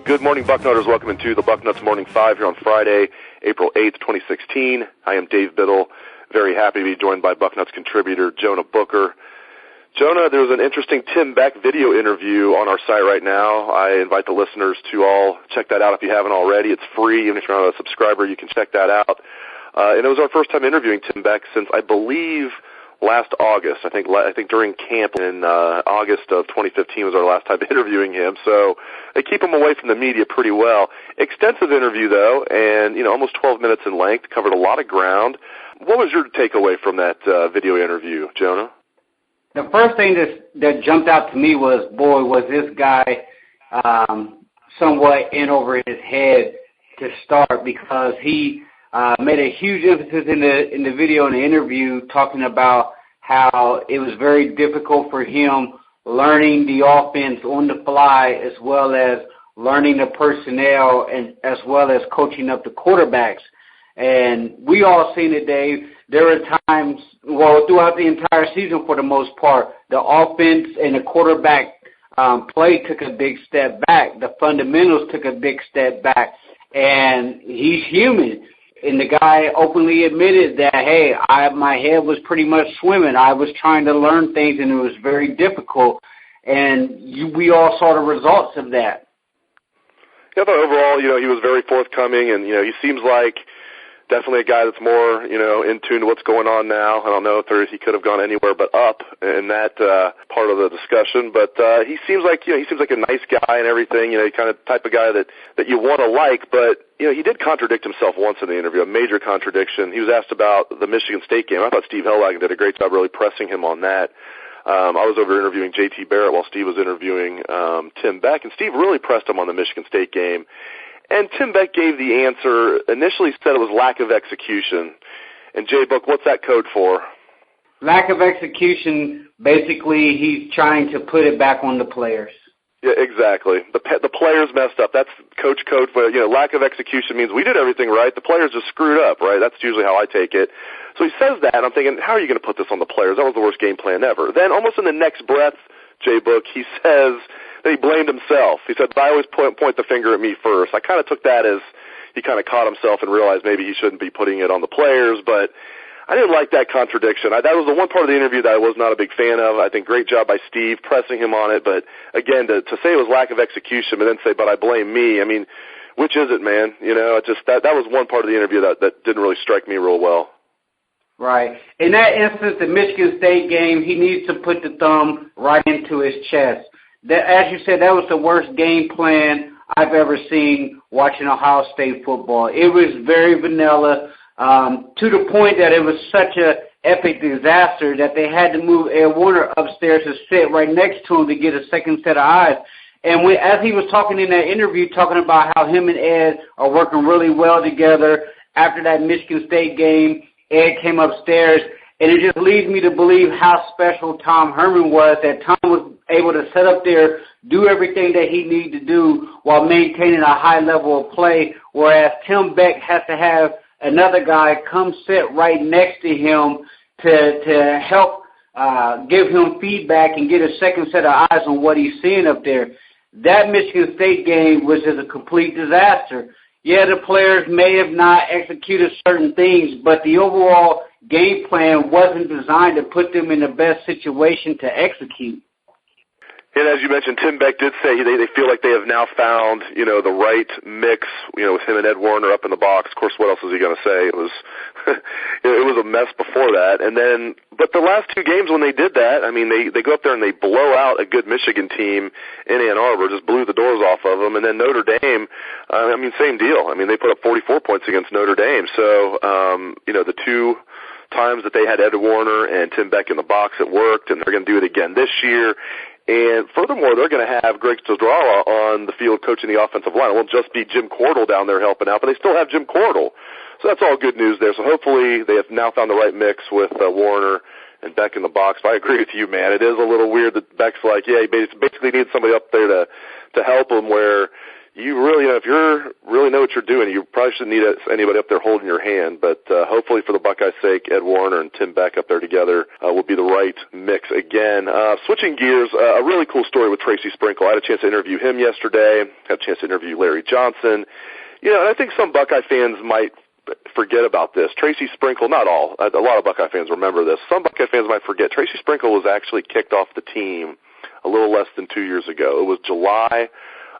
Good morning, Bucknutters. Welcome into the Bucknuts Morning 5 here on Friday, April 8th, 2016. I am Dave Biddle. Very happy to be joined by Bucknuts contributor Jonah Booker. Jonah, there's an interesting Tim Beck video interview on our site right now. I invite the listeners to all check that out if you haven't already. It's free. Even if you're not a subscriber, you can check that out. And it was our first time interviewing Tim Beck since, I believe, last August. I think during camp in August of 2015 was our last time interviewing him. So they keep him away from the media pretty well. Extensive interview, though, and almost 12 minutes in length. Covered a lot of ground. What was your takeaway from that video interview, Jonah? The first thing that jumped out to me was, boy, was this guy somewhat in over his head to start, because he made a huge emphasis in the video and the interview, talking about how it was very difficult for him learning the offense on the fly, as well as learning the personnel, and as well as coaching up the quarterbacks. And we all seen it, Dave. There were times, throughout the entire season for the most part, the offense and the quarterback play took a big step back. The fundamentals took a big step back. And he's human. And the guy openly admitted that, hey, my head was pretty much swimming. I was trying to learn things, and it was very difficult. And we all saw the results of that. Yeah, but overall, he was very forthcoming, and, he seems like definitely a guy that's more, in tune to what's going on now. I don't know if he could have gone anywhere but up in that part of the discussion. But he seems like, he seems like a nice guy and everything. Kind of type of guy that you want to like. But he did contradict himself once in the interview, a major contradiction. He was asked about the Michigan State game. I thought Steve Hellwagen did a great job really pressing him on that. I was over interviewing J.T. Barrett while Steve was interviewing Tim Beck, and Steve really pressed him on the Michigan State game. And Tim Beck gave the answer, initially said it was lack of execution. And Jay Book, what's that code for? Lack of execution, basically he's trying to put it back on the players. Yeah, exactly. The players messed up. That's coach code for, lack of execution means we did everything right. The players just screwed up, right? That's usually how I take it. So he says that, and I'm thinking, how are you going to put this on the players? That was the worst game plan ever. Then almost in the next breath, Jay Book, he says that he blamed himself. He said, I always point the finger at me first. I kind of took that as he kind of caught himself and realized maybe he shouldn't be putting it on the players, but I didn't like that contradiction. That was the one part of the interview that I was not a big fan of. I think great job by Steve pressing him on it, but again, to say it was lack of execution but then say, but I blame me, I mean, which is it, man? That was one part of the interview that didn't really strike me real well. Right. In that instance, the Michigan State game, he needs to put the thumb right into his chest. That, as you said, that was the worst game plan I've ever seen watching Ohio State football. It was very vanilla, to the point that it was such an epic disaster that they had to move Ed Warner upstairs to sit right next to him to get a second set of eyes. And as he was talking in that interview, talking about how him and Ed are working really well together, after that Michigan State game, Ed came upstairs, and it just leads me to believe how special Tom Herman was, that Tom was able to sit up there, do everything that he needed to do while maintaining a high level of play, whereas Tim Beck has to have another guy come sit right next to him to help give him feedback and get a second set of eyes on what he's seeing up there. That Michigan State game was just a complete disaster. Yeah, the players may have not executed certain things, but the overall game plan wasn't designed to put them in the best situation to execute. And as you mentioned, Tim Beck did say they feel like they have now found, the right mix, with him and Ed Warner up in the box. Of course, what else was he going to say? It was it was a mess before that. And then, but the last two games when they did that, I mean, they go up there and they blow out a good Michigan team in Ann Arbor, just blew the doors off of them. And then Notre Dame, same deal. I mean, they put up 44 points against Notre Dame. So, the two times that they had Ed Warner and Tim Beck in the box, it worked, and they're going to do it again this year. And furthermore, they're going to have Greg Stodrala on the field coaching the offensive line. It won't just be Jim Cordell down there helping out, but they still have Jim Cordell. So that's all good news there. So hopefully they have now found the right mix with Warner and Beck in the box. But I agree with you, man. It is a little weird that Beck's like, yeah, he basically needs somebody up there to help him, where you really, if you really know what you're doing, you probably shouldn't need anybody up there holding your hand. But hopefully for the Buckeyes' sake, Ed Warner and Tim Beck up there together will be the right mix again. Switching gears, a really cool story with Tracy Sprinkle. I had a chance to interview him yesterday. Had a chance to interview Larry Johnson. And I think some Buckeye fans might forget about this. Tracy Sprinkle, not all, a lot of Buckeye fans remember this. Some Buckeye fans might forget. Tracy Sprinkle was actually kicked off the team a little less than 2 years ago. It was July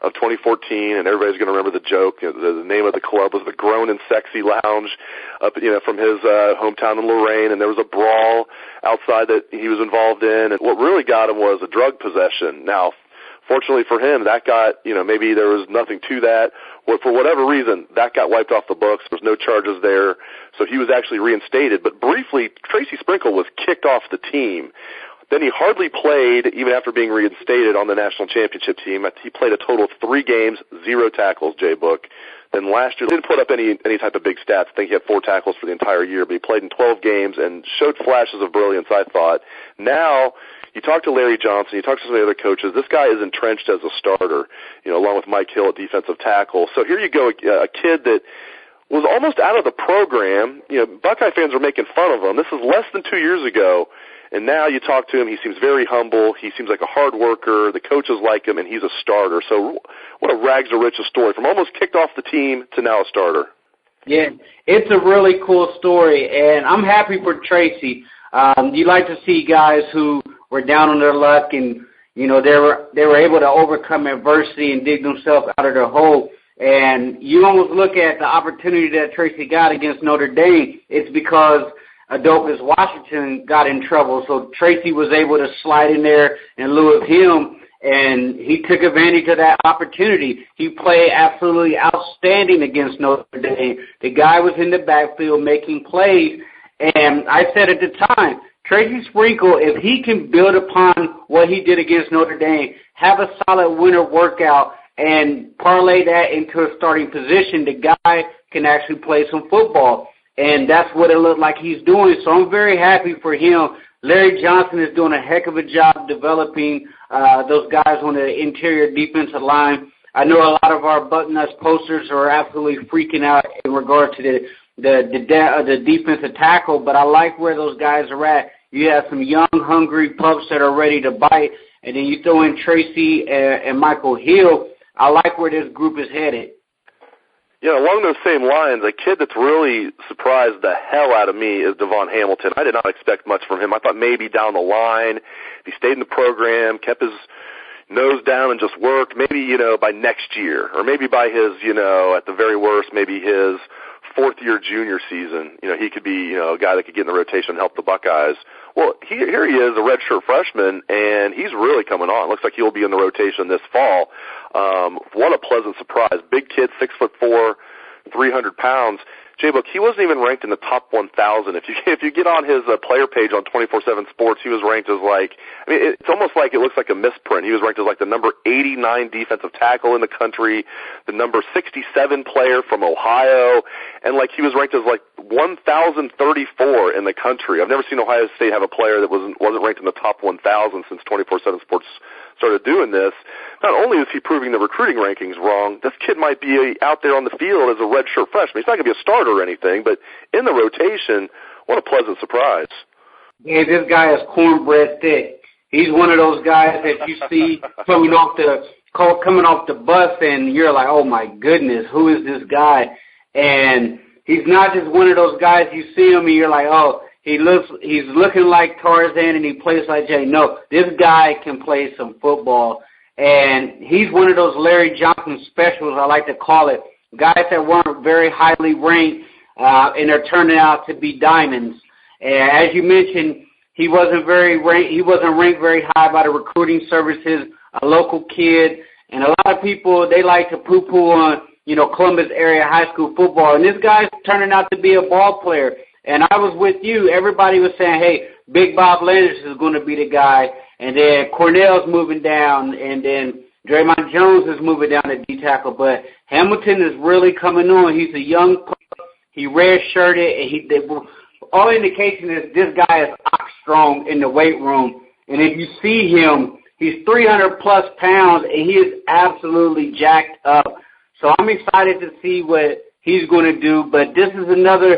of 2014, and everybody's going to remember the joke. The name of the club was the Grown and Sexy Lounge up, from his hometown in Lorain, and there was a brawl outside that he was involved in. And what really got him was a drug possession. Now, fortunately for him, that got, maybe there was nothing to that. For whatever reason, that got wiped off the books. There was no charges there, so he was actually reinstated. But briefly, Tracy Sprinkle was kicked off the team. Then he hardly played, even after being reinstated on the national championship team. He played a total of 3 games, 0 tackles, J-Book. Then last year, didn't put up any type of big stats. I think he had 4 tackles for the entire year, but he played in 12 games and showed flashes of brilliance, I thought. Now, you talk to Larry Johnson, you talk to some of the other coaches, this guy is entrenched as a starter, along with Mike Hill at defensive tackle. So here you go, a kid that was almost out of the program. Buckeye fans are making fun of him. This is less than 2 years ago. And now you talk to him, he seems very humble, he seems like a hard worker, the coaches like him, and he's a starter. So what a rags to riches story, from almost kicked off the team to now a starter. Yeah, it's a really cool story, and I'm happy for Tracy. You like to see guys who were down on their luck and, they were able to overcome adversity and dig themselves out of their hole. And you almost look at the opportunity that Tracy got against Notre Dame, it's because Adolphus Washington got in trouble, so Tracy was able to slide in there in lieu of him, and he took advantage of that opportunity. He played absolutely outstanding against Notre Dame. The guy was in the backfield making plays, and I said at the time, Tracy Sprinkle, if he can build upon what he did against Notre Dame, have a solid winter workout, and parlay that into a starting position, the guy can actually play some football. And that's what it looked like he's doing. So I'm very happy for him. Larry Johnson is doing a heck of a job developing those guys on the interior defensive line. I know a lot of our Bucknuts posters are absolutely freaking out in regard to the defensive tackle, but I like where those guys are at. You have some young, hungry pups that are ready to bite, and then you throw in Tracy and Michael Hill. I like where this group is headed. Along those same lines, a kid that's really surprised the hell out of me is Devon Hamilton. I did not expect much from him. I thought maybe down the line, if he stayed in the program, kept his nose down and just worked, maybe, by next year, or maybe by his, at the very worst, maybe his fourth-year junior season, he could be, a guy that could get in the rotation and help the Buckeyes. Well, here he is, a redshirt freshman, and he's really coming on. Looks like he'll be in the rotation this fall. What a pleasant surprise. Big kid, 6'4", 300 pounds. J-Book, he wasn't even ranked in the top 1,000. If you get on his player page on 24/7 Sports, he was ranked as it's almost like it looks like a misprint. He was ranked as the number 89 defensive tackle in the country, the number 67 player from Ohio, and he was ranked as 1,034 in the country. I've never seen Ohio State have a player that wasn't ranked in the top 1,000 since 24/7 Sports started doing this. Not only is he proving the recruiting rankings wrong, this kid might be out there on the field as a redshirt freshman. He's not going to be a starter or anything, but in the rotation, what a pleasant surprise. Yeah, this guy is cornbread thick. He's one of those guys that you see coming off the bus, and you're like, oh my goodness, who is this guy? And he's not just one of those guys you see him and you're like, oh, he's looking like Tarzan and he plays like Jay. No, this guy can play some football, and he's one of those Larry Johnson specials, I like to call it, guys that weren't very highly ranked, and they're turning out to be diamonds. And as you mentioned, he wasn't ranked very high by the recruiting services, a local kid, and a lot of people, they like to poo-poo on, Columbus area high school football, and this guy's turning out to be a ball player. And I was with you. Everybody was saying, hey, Big Bob Landers is going to be the guy. And then Cornell's moving down, and then Draymond Jones is moving down to D-tackle. But Hamilton is really coming on. He's a young player. He red-shirted, and all indication is this guy is ox strong in the weight room. And if you see him, he's 300-plus pounds, and he is absolutely jacked up. So I'm excited to see what he's going to do. But this is another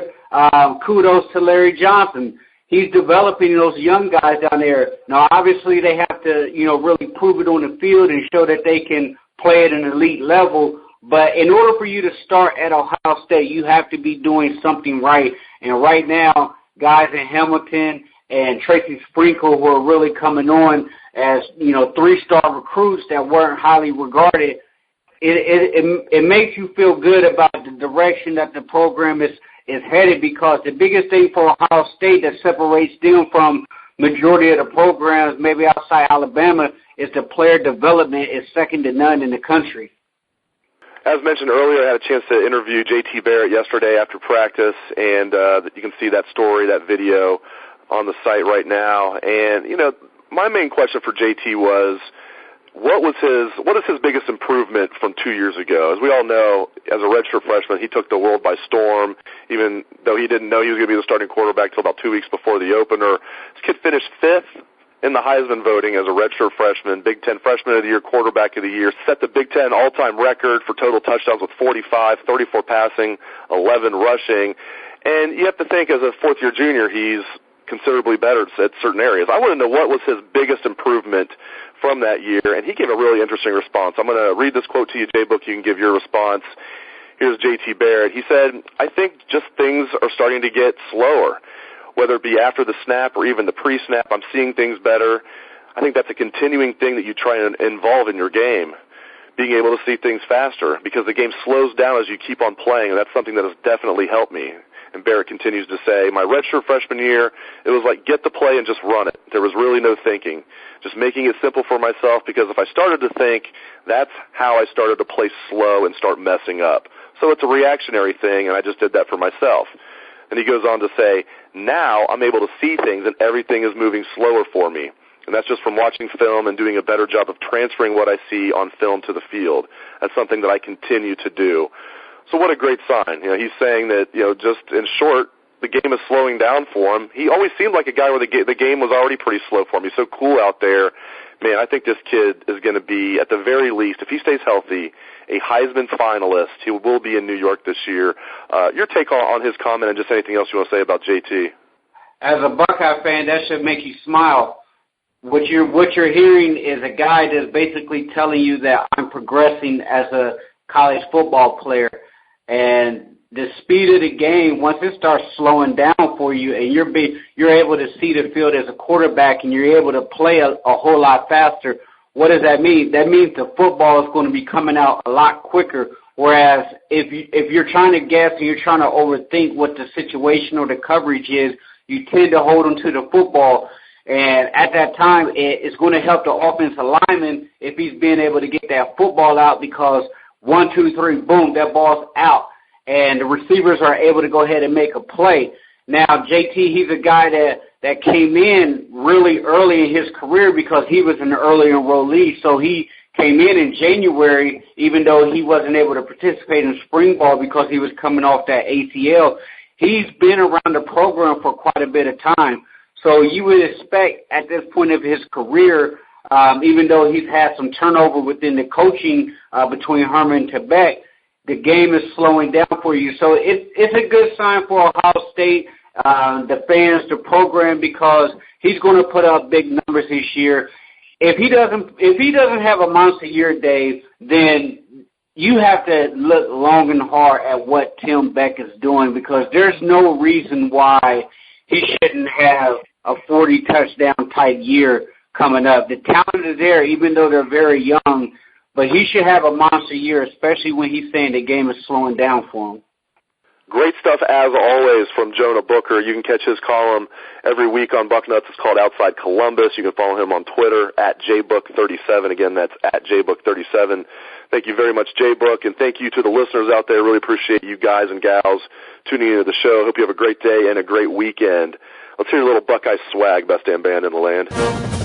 kudos to Larry Johnson. He's developing those young guys down there. Now, obviously, they have to, really prove it on the field and show that they can play at an elite level. But in order for you to start at Ohio State, you have to be doing something right. And right now, guys in Hamilton and Tracy Sprinkle, who are really coming on as, 3-star recruits that weren't highly regarded, it makes you feel good about the direction that the program is headed, because the biggest thing for Ohio State that separates them from majority of the programs, maybe outside Alabama, is the player development is second to none in the country. As mentioned earlier, I had a chance to interview J.T. Barrett yesterday after practice, and you can see that story, that video on the site right now. And, my main question for J.T. was, what is his biggest improvement from 2 years ago? As we all know, as a redshirt freshman, he took the world by storm, even though he didn't know he was going to be the starting quarterback until about 2 weeks before the opener. This kid finished 5th in the Heisman voting as a redshirt freshman, Big Ten Freshman of the Year, Quarterback of the Year, set the Big Ten all-time record for total touchdowns with 45, 34 passing, 11 rushing. And you have to think, as a fourth-year junior, he's considerably better at certain areas. I want to know what was his biggest improvement from that year, and he gave a really interesting response. I'm going to read this quote to you, J-Book. You can give your response. Here's J.T. Barrett. He said, "I think just things are starting to get slower, whether it be after the snap or even the pre-snap. I'm seeing things better. I think that's a continuing thing that you try and involve in your game, being able to see things faster, because the game slows down as you keep on playing, and that's something that has definitely helped me." And Barrett continues to say, "My redshirt freshman year, it was like get the play and just run it. There was really no thinking, just making it simple for myself, because if I started to think, that's how I started to play slow and start messing up. So it's a reactionary thing, and I just did that for myself." And he goes on to say, "Now I'm able to see things, and everything is moving slower for me. And that's just from watching film and doing a better job of transferring what I see on film to the field. That's something that I continue to do." So what a great sign. He's saying that, just in short, the game is slowing down for him. He always seemed like a guy where the game was already pretty slow for him. He's so cool out there. Man, I think this kid is going to be, at the very least, if he stays healthy, a Heisman finalist. He will be in New York this year. Your take on his comment and just anything else you want to say about JT? As a Buckeye fan, that should make you smile. What you're hearing is a guy that's basically telling you that I'm progressing as a college football player. And the speed of the game, once it starts slowing down for you and you're able to see the field as a quarterback and you're able to play a whole lot faster, what does that mean? That means the football is going to be coming out a lot quicker. Whereas if you're trying to guess and you're trying to overthink what the situation or the coverage is, you tend to hold on to the football. And at that time, it's going to help the offensive lineman if he's being able to get that football out, because 1, 2, 3, boom, that ball's out. And the receivers are able to go ahead and make a play. Now, JT, he's a guy that came in really early in his career because he was an early enrollee. So he came in January, even though he wasn't able to participate in spring ball because he was coming off that ACL. He's been around the program for quite a bit of time. So you would expect at this point of his career, even though he's had some turnover within the coaching between Herman and Beck, the game is slowing down for you. So it's a good sign for Ohio State, the fans, the program, because he's going to put up big numbers this year. If he doesn't have a monster year, Dave, then you have to look long and hard at what Tim Beck is doing, because there's no reason why he shouldn't have a 40-touchdown type year coming up. The talent is there, even though they're very young, but he should have a monster year, especially when he's saying the game is slowing down for him. Great stuff, as always, from Jonah Booker. You can catch his column every week on Bucknuts. It's called Outside Columbus. You can follow him on Twitter at JBook37. Again, that's at JBook37. Thank you very much, J-Book, and thank you to the listeners out there. Really appreciate you guys and gals tuning into the show. Hope you have a great day and a great weekend. Let's hear a little Buckeye swag, best damn band in the land.